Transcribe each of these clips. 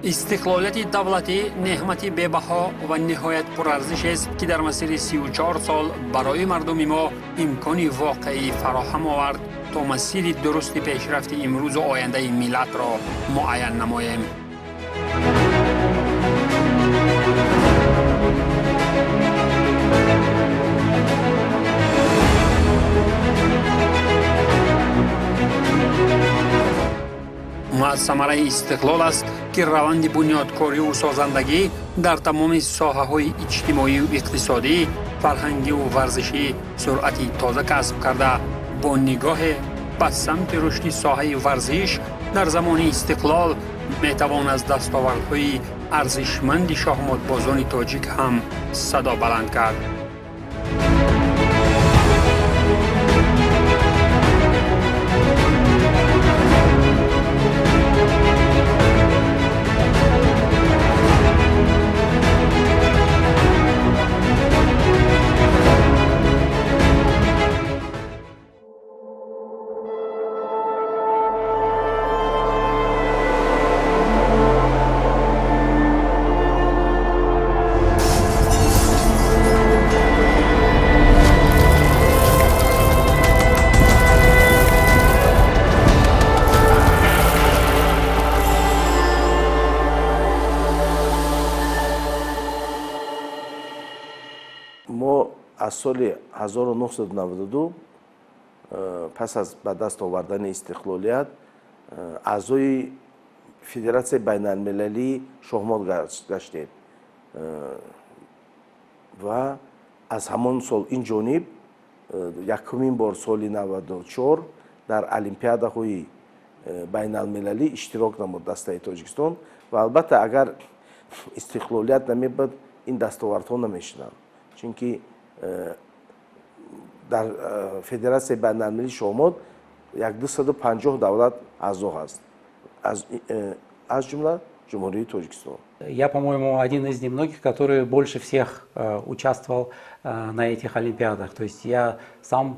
استقلالیت دولتی نعمتی به‌بها و نهایت پرارزش است که در مسیر 34 سال برای مردم ما امکانی واقعی فراهم آورد تا مسیر درست پیشرفت امروز و آینده ملت را معین نماییم. و ثمره استقلال است که روند بنیادکاری و سازندگی در تمام ساحه‌های اجتماعی و اقتصادی، فرهنگی و ورزشی سرعتی تازه کسب کرده با نگاه به سمت رشد ساحه ورزش در زمان استقلال میتوان از دستاوردهای ارزشمند شاهمادبازان تاجیک هم صدا بلند کرد. ما از سال 1992 پس از به دست آوردن استقلالیت اعضای فدراسیون بین المللی شاهمال گشتیم و از همان سال این جانب یکمین بار سال 94 در المپیادهای بین المللی اشتراک نمود دسته تاجیکستان و البته اگر استقلالیت نمیبود این دستاوردها نمیشدند. چونکه در فدراسیون بین المللی شاهمال 250 دولت اعضا هست از جمله جمهوری Таджикистан. Я, по-моему, один из немногих, который больше всех участвовал на этих Олимпиадах. То есть я сам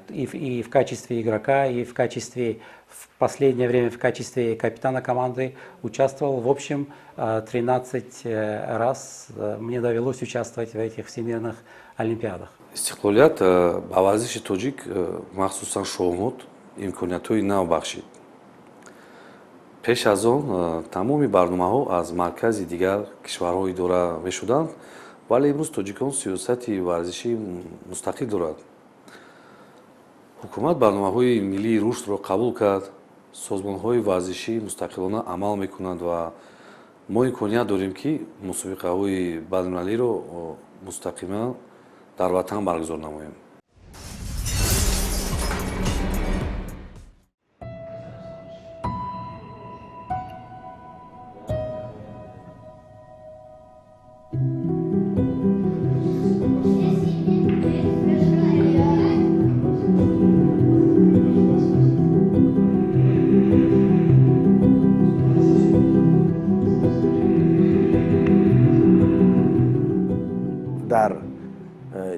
и в качестве игрока, и в качестве, в последнее время в качестве капитана команды участвовал. В общем, 13 раз мне довелось участвовать в этих всемирных Олимпиадах. استقلالیت با ورزش تاجیک مخصوصا شاهماد امکانیت‌های نو بخشید. پیش از آن تمامی برنامه‌ها از مرکز دیگر کشورها اداره می‌شدند ولی امروز تاجیکان سیاستی ورزشی مستقل دارد. حکومت برنامه‌های ملی رشد را قبول کرد، سازمان‌های ورزشی مستقلانه عمل می‌کنند و ما امکانیت داریم که مسابقه‌های بین‌المللی را مستقیما در وطن برگزار نماییم. در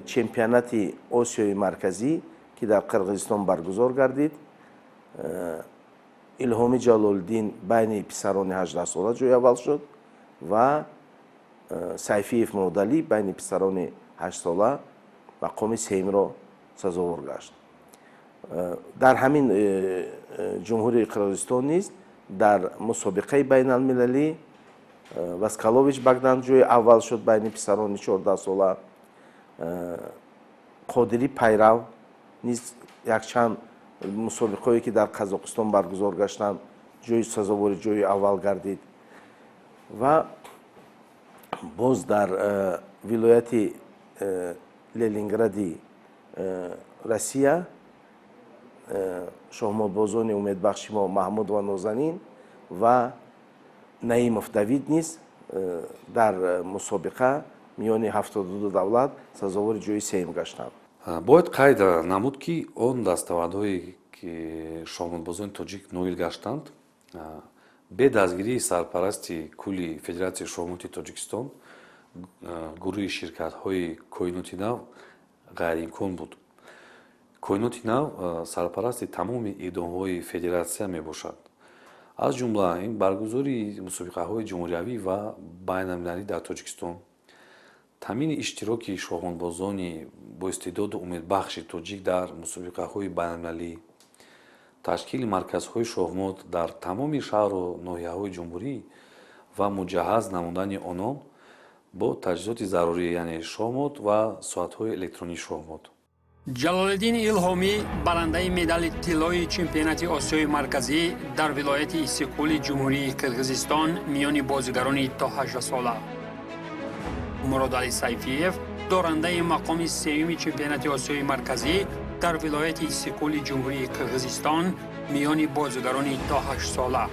چمپیونات آسیای مرکزی که در قرقیزستان برگزار گردید الهامی جلال‌الدین بین پسران 18 ساله جای اول شد و سیفیف مودلی بین پسران 8 ساله مقام سوم را سزاوار گشت. در همین جمهوری قرقیزستان نیز در مسابقه بین المللی واسکالوویچ بگدان جای اول شد بین پسران 14 ساله. قادری پیرو نیز یک چند مسابقه‌ای که در قزاقستان برگزار گشتند جای سزاوار جای اول گردید و باز در ولایت لنینگرادی روسیه شاهمادبازان امیدبخش ما محمود و نازنین و نعیمов давид نیز در مسابقه میان 72 دولت سزاوار جای سوم گشتند. باید قید نمود که آن دستاوردهایی که شاهمادبازان تاجیک نویل گشتند به دستگیری سرپرستی کلی فدراسیون شاهماد تاجیکستان گروه شرکت‌های کوینوتی نو غیر امکان بود. کوینوتی نو سرپرستی تمام اداره‌های فدراسیون میباشد. аз ҷумла ин баргузории мусобиқаҳои ҷумҳуриявӣ ва байналмилалӣ дар Тоҷикистон, таъмини иштироки шоҳонбозони боистеъдоду умедбахши тоҷик дар мусобиқаҳои байналмилалӣ, ташкили марказҳои шоҳмот дар тамоми шаҳру ноҳияҳои ҷумҳурӣ ва муҷаҳҳаз намудани онон бо таҷҳизоти зарурӣ, яъне шоҳмот ва соатҳои электронии шоҳмот. ҷалолиддин Илҳомӣ барандаи медали тиллои чемпионати Осиёи марказӣ дар вилояти Иссикули ҷумҳурии Қирғизистон миёни бозигарони то 18 сола. Муродали Сайфиев дорандаи мақоми сеюми чемпионати Осиёи марказӣ дар вилояти Иссикули ҷумҳурии Қирғизистон миёни бозигарони то 8 сола.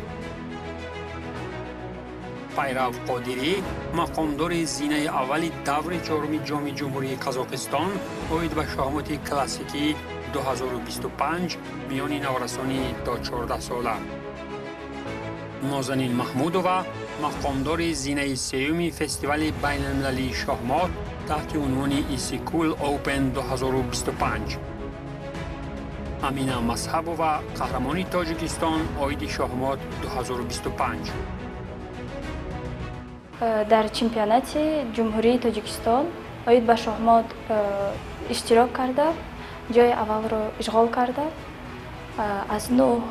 Пайрав Қодирӣ мақомдори зинаи аввали даври чоруми ҷоми ҷумҳурии Қазоқистон оид ба шоҳмоти классикӣ 2025 миёни наврасони то 14 сола. Нозанин Маҳмудова мақомдори зинаи сеюми фестивали байналмилалии шоҳмот таҳти унвони Иссикул Open 2025. Амина Масҳабова қаҳрамони Тоҷикистон оиди шоҳмот 2025. дар чемпионати ҷумҳурии Тоҷикистон оид ба шоҳмот иштирок карда, ҷои аввалро ишғол карда, аз 9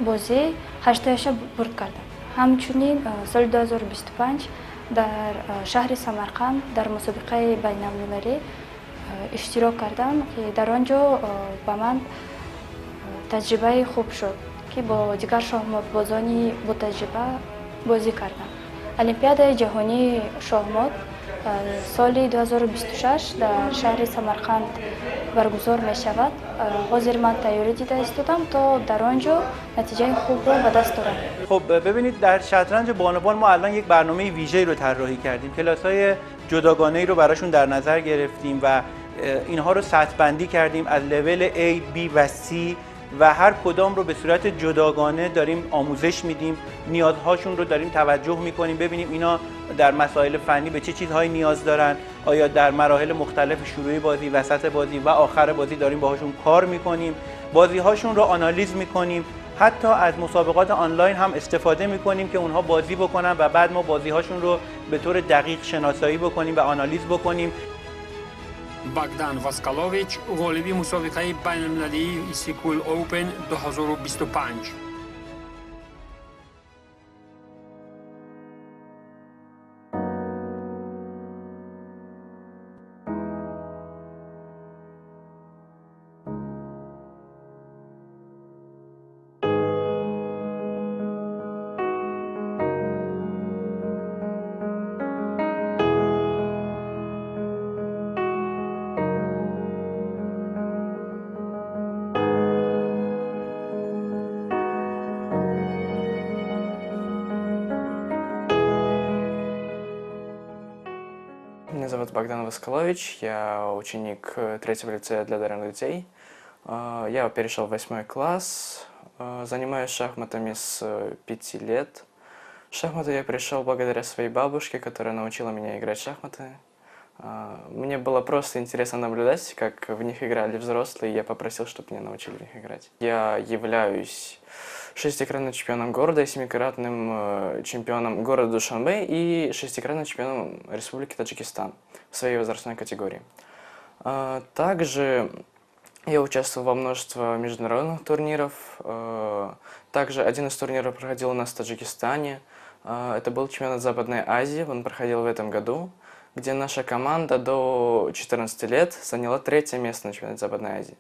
бозӣ 8 бурд кардам. Ҳамчунин соли 2025 дар шаҳри Самарқанд дар мусобиқаи байналмилалӣ иштирок кардам, ки дар он ҷо ба ман таҷрибаи хуб шуд, ки бо дигар шоҳмотбозони ботаҷриба бозӣ кардам. Олимпиадаи ҷаҳонии шоҳмот соли 2026 дар шаҳри Самарқанд баргузор мешавад. ҳозир ман тайёрӣ дида истодам, то дар он ҷо натиҷаи хубро ба даст орам. خب ببینید در شطرنج بانوان ما الان یک برنامه ویژه‌ای رو طراحی کردیم. کلاس‌های جداگانه‌ای رو براشون در نظر گرفتیم و اینها رو سطح بندی کردیم از لول A، B و C و هر کدام رو به صورت جداگانه داریم آموزش میدیم، نیازهاشون رو داریم توجه میکنیم، ببینیم اینا در مسائل فنی به چه چیزهایی نیاز دارن، آیا در مراحل مختلف شروع بازی، وسط بازی و آخر بازی داریم باهاشون کار میکنیم، بازیهاشون رو آنالیز میکنیم، حتی از مسابقات آنلاین هم استفاده میکنیم که اونها بازی بکنن و بعد ما بازیهاشون رو به طور دقیق شناسایی بکنیم و آنالیز بکنیم. Богдан Васкалович ғолиби мусобиқаи байналмилалии Иссикул Open 2025. Меня зовут Богдан Воскалович, я ученик 3-го лицея для одаренных детей. Я перешел в 8 класс, занимаюсь шахматами с 5 лет. В шахматы я пришел благодаря своей бабушке, которая научила меня играть в шахматы. Мне было просто интересно наблюдать, как в них играли взрослые, и я попросил, чтобы меня научили в них играть. Я являюсь 6-кратным чемпионом города и 7-кратным чемпионом города Душанбе и 6-кратным чемпионом Республики Таджикистан в своей возрастной категории. Также я участвовал во множестве международных турниров. Также один из турниров проходил у нас в Таджикистане. Это был чемпионат Западной Азии, он проходил в этом году, где наша команда до 14 лет заняла 3-е место на чемпионате Западной Азии.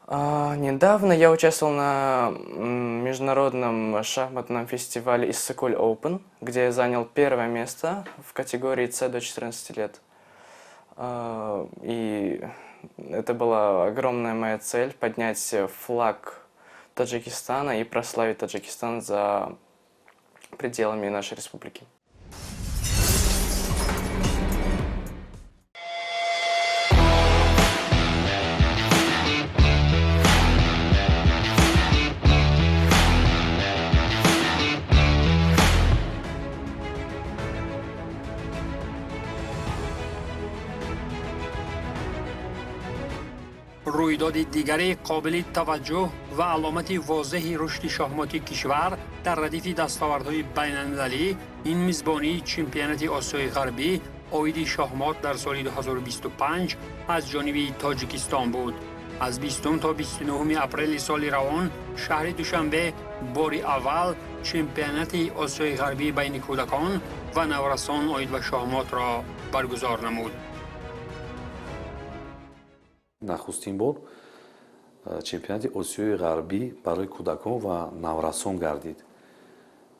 Недавно я участвовал на международном шахматном фестивале Иссыкуль Open, где я занял 1-е место в категории С до 14 лет. И это была огромная моя цель — поднять флаг Таджикистана и прославить Таджикистан за пределами нашей республики. رویداد دیگری قابل توجه و علامت واضح رشد شاهماتی کشور در ردیف دستاوردهای بین‌المللی این میزبانی چمپیونات آسیای غربی عاید شاهمات در سال 2025 از جانب تاجیکستان بود. از 20 تا 29 اپریل سال روان شهر دوشنبه بار اول چمپیونات آسیای غربی بین کودکان و نورسان عاید و شاهمات را برگزار نمود. нахустин бор чемпионати осиёи ғарбӣ барои кӯдакон ва наврасон гардид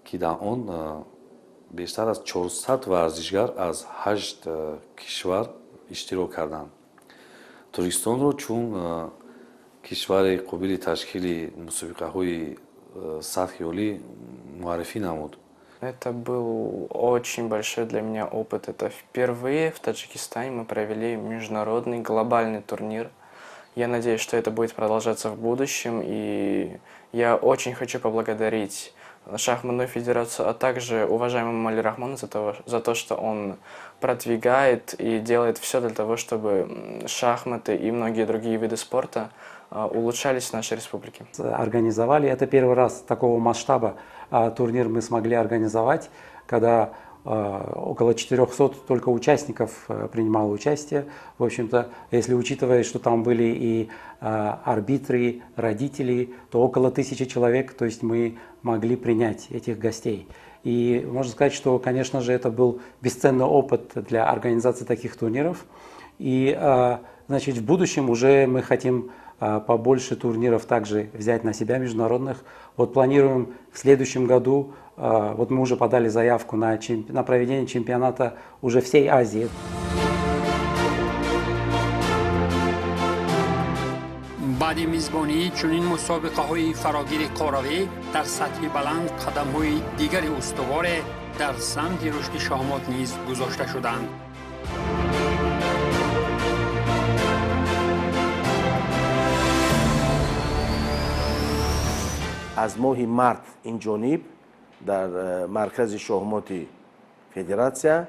ки дар он бештар аз 400 варзишгар аз 8 кишвар иштирок карданд. тоҷикистонро чун кишвари қобили ташкили мусобиқаҳои сатҳи олӣ муаррифӣ намуд. Это был очень большой для меня опыт. Это впервые в Таджикистане мы провели международный глобальный турнир. Я надеюсь, что это будет продолжаться в будущем. И я очень хочу поблагодарить Шахматную федерацию, а также уважаемому Мали Рахмону за то, что он продвигает и делает все для того, чтобы шахматы и многие другие виды спорта улучшались в нашей республике. Организовали. Это первый раз такого масштаба турнир мы смогли организовать, когда около 400 только участников принимало участие. В общем-то, если учитывая, что там были и арбитры, родители, то около 1000 человек, то есть мы могли принять этих гостей. И можно сказать, что, конечно же, это был бесценный опыт для организации таких турниров. И, значит, в будущем уже мы хотим побольше турниров также взять на себя международных. Вот планируем в следующем году, вот мы уже подали заявку на проведение чемпионата уже всей Азии. بعد میزبانی چنین مسابقه‌های فراگیر قاروی در سطح بلند قدم‌های دیگر استوار در سمت رشد شاهمات نیز گذاشته شدند. از ماه مارت این جانب در مرکز شاهماتی فدراسیا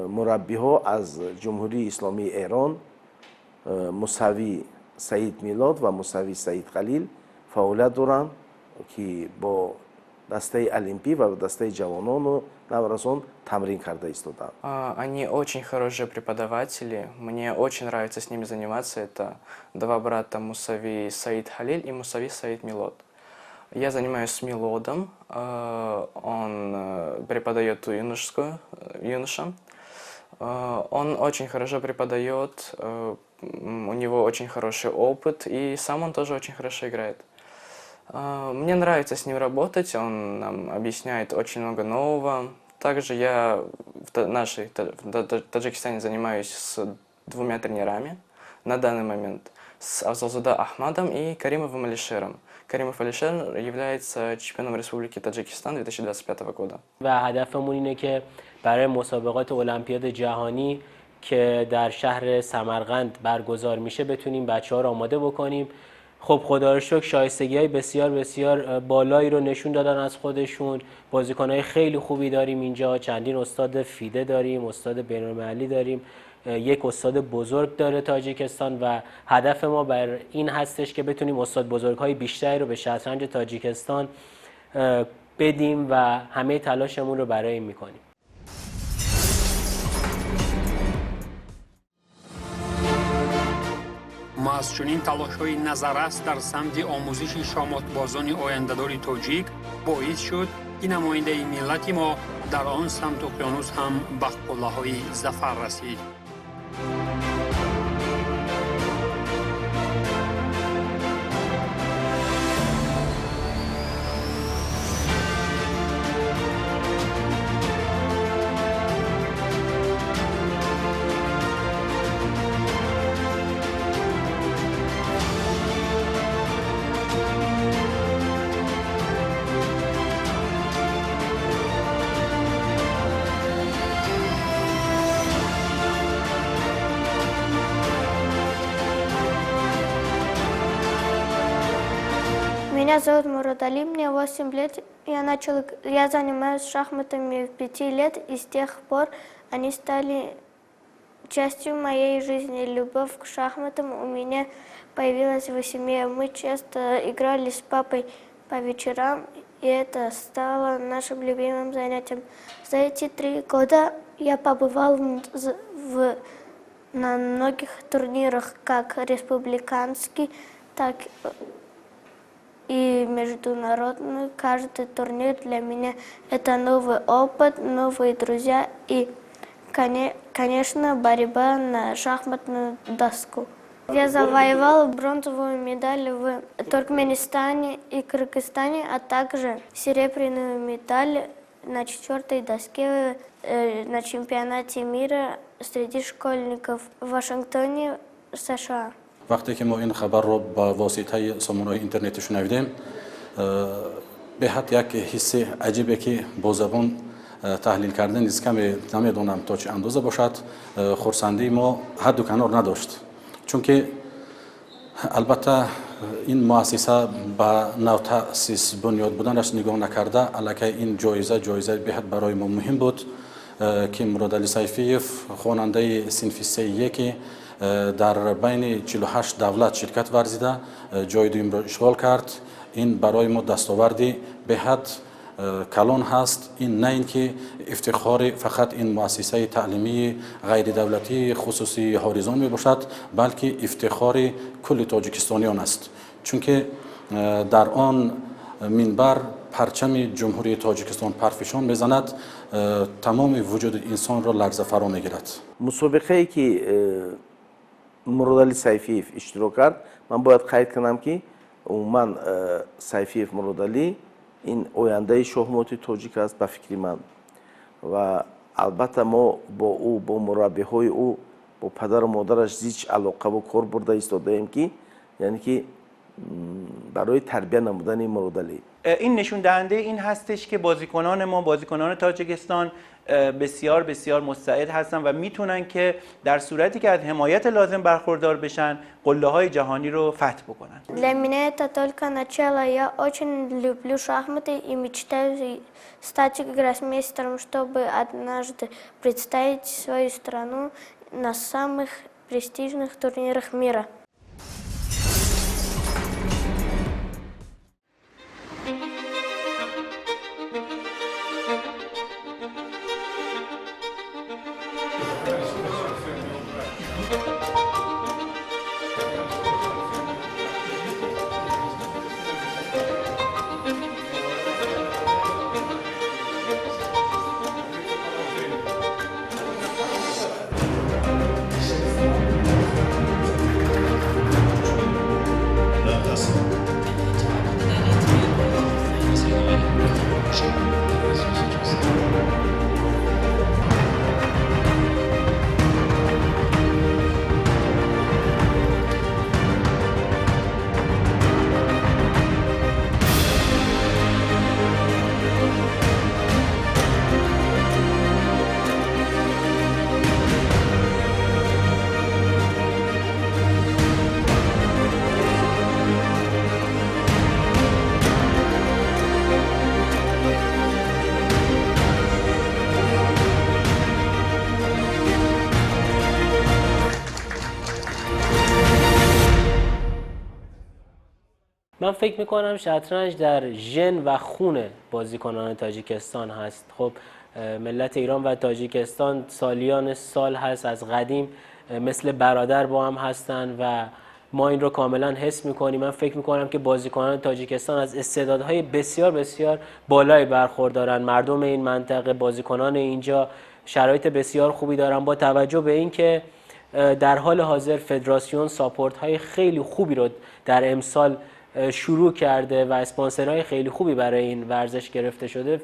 مربی ها از جمهوری اسلامی ایران موسوی سعید میلاد و موسوی سعید خلیل فعالیت دارند که با دسته المپی و دسته جوانان و نورسان تمرین کرده ایستادند. Они очень хорошие преподаватели, мне очень нравится с ними заниматься. Это два брата Мусави Саид Халиль и Мусави Саид Милод. Я занимаюсь с Милодом, он преподает юношам. Он очень хорошо преподает, у него очень хороший опыт, и сам он тоже очень хорошо играет. Мне нравится с ним работать, он нам объясняет очень много нового. Также я в Таджикистане занимаюсь с двумя тренерами на данный момент, с Авзалзада Ахмадом и Каримовым Алишером. Каримов Алишер является чемпионом Республики Таджикистан 2025 года. و هدفمون اینه که برای مسابقات المپیاد جهانی که در شهر سمرقند برگزار میشه بتونیم بچه‌ها رو آماده بکنیم. خب خدا رو شکر شایستگی‌های بسیار بسیار بالایی رو نشون دادن از خودشون. بازیکن‌های خیلی خوبی داریم اینجا. چندین استاد فیده داریم، استاد بین‌المللی داریم. یک استاد بزرگ داره تاجیکستان و هدف ما بر این هستش که بتونیم استاد بزرگ‌های بیشتری رو به شطرنج تاجیکستان بدیم و همه تلاشمون رو برای این می‌کنیم. ما از چنین تلاش‌های نظررس در سمت آموزش شاهماتبازان آینده‌دار تاجیک باعث شد که نماینده ملت ما در آن سمت اقیانوس هم به قله‌های ظفر رسید. Меня зовут Мурат Али, мне 8 лет. Я занимаюсь шахматами в 5 лет, и с тех пор они стали частью моей жизни. Любовь к шахматам у меня появилась в семье. Мы часто играли с папой по вечерам, и это стало нашим любимым занятием. За эти 3 года я побывал на многих турнирах, как республиканский, так и международный. Каждый турнир для меня это новый опыт, новые друзья и, конечно, борьба на шахматную доску. Я завоевала бронзовую медаль в Туркменистане и Кыргызстане, а также серебряную медаль на 4-й доске на чемпионате мира среди школьников в Вашингтоне, США. وقتی که ما این خبر رو با واسطه سامانه‌های اینترنتی شنیدیم به حد یک حس عجیبه که با زبان تحلیل کردن نیست کمی نمیدونم تا چه اندازه باشد خرسندی ما حد و کنار نداشت چون که البته این مؤسسه با نو تأسیس بنیاد بودنش نگاه نکرده الکی این جایزه به حد برای ما مهم بود که مرادعلی سیفیف خواننده صنف 3 که در بین 48 دولت شرکت ورزیده جای دوم را اشغال کرد این برای ما دستاوردی به حد کلان هست این نه اینکه افتخار فقط این مؤسسه تعلیمی غیر دولتی خصوصی هوریزون می باشد بلکه افتخار کل تاجیکستانیان است چون که در آن منبر پرچم جمهوری تاجیکستان پرفشان میزند تمام وجود انسان را لرزه فرا میگیرد مسابقه‌ای که مرادعلی سیفیف اشتراک کرد من باید قید کنم که عموما سیفیف مرادعلی این آینده شахмати تاجیک است به فکر من و البته ما با او با مربی‌های او با پدر و مادرش هیچ علاقه و کار برده ایستادیم که یعنی که برای تربیت نمودن مرادعلی این نشون دهنده این هستش که بازیکنان ما بازیکنان تاجیکستان بسیار بسیار مستعد هستن و میتونن که در صورتی که از حمایت لازم برخوردار بشن قله‌های جهانی رو فتح بکنن. Для меня это только начало. Я очень люблю шахматы и мечтаю стать гроссмейстером, чтобы однажды представить свою страну на самых престижных турнирах мира. من فکر میکنم شطرنج در ژن و خون بازیکنان تاجیکستان هست. خب ملت ایران و تاجیکستان سالیان سال هست از قدیم مثل برادر با هم هستن و ما این رو کاملا حس میکنیم. من فکر میکنم که بازیکنان تاجیکستان از استعدادهای بسیار بسیار بالایی برخوردارن. مردم این منطقه بازیکنان اینجا شرایط بسیار خوبی دارن با توجه به اینکه در حال حاضر فدراسیون ساپورت های خیلی خوبی رو در امسال شروع کرده و اسپانسرهای خیلی خوبی برای این ورزش گرفته شده.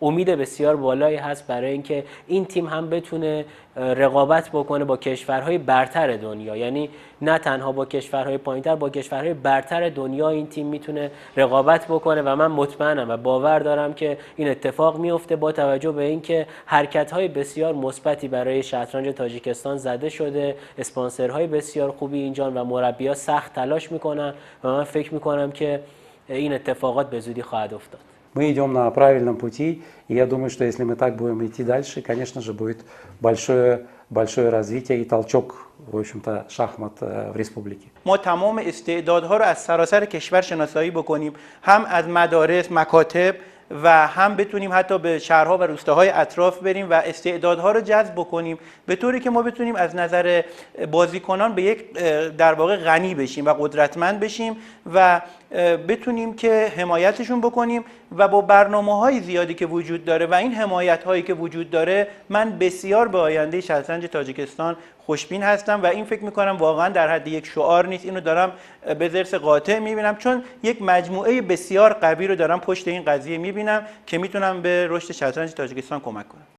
امید بسیار بالایی هست برای اینکه این تیم هم بتونه رقابت بکنه با کشورهای برتر دنیا، یعنی نه تنها با کشورهای پایینتر، با کشورهای برتر دنیا این تیم میتونه رقابت بکنه و من مطمئنم و باور دارم که این اتفاق میفته با توجه به اینکه حرکت‌های بسیار مثبتی برای شطرنج تاجیکستان زده شده، اسپانسرهای بسیار خوبی اینجا و مربی‌ها سخت تلاش میکنن و من فکر میکنم که این اتفاقات به زودی خواهد افتاد. Мы идем на правильном пути, и я думаю, что если мы так будем идти дальше, конечно же, будет большое большое развитие и толчок, в общем-то, шахмат в республике. ما تمام استعدادها رو از سراسر کشور شناسایی بکنیم، هم از مدارس، مکاتب و هم بتونیم حتی به شهرها و روستاهای اطراف بریم و استعدادها رو جذب بکنیم به طوری که ما بتونیم از نظر بازیکنان به یک در واقع غنی بشیم و قدرتمند بشیم و بتونیم که حمایتشون بکنیم و با برنامه‌های زیادی که وجود داره و این حمایت‌هایی که وجود داره من بسیار به آینده شطرنج تاجیکستان خوشبین هستم و این فکر می‌کنم واقعا در حد یک شعار نیست، اینو دارم به ذرس قاطع می‌بینم چون یک مجموعه بسیار قوی رو دارم پشت این قضیه می‌بینم که میتونم به رشد شطرنج تاجیکستان کمک کنم.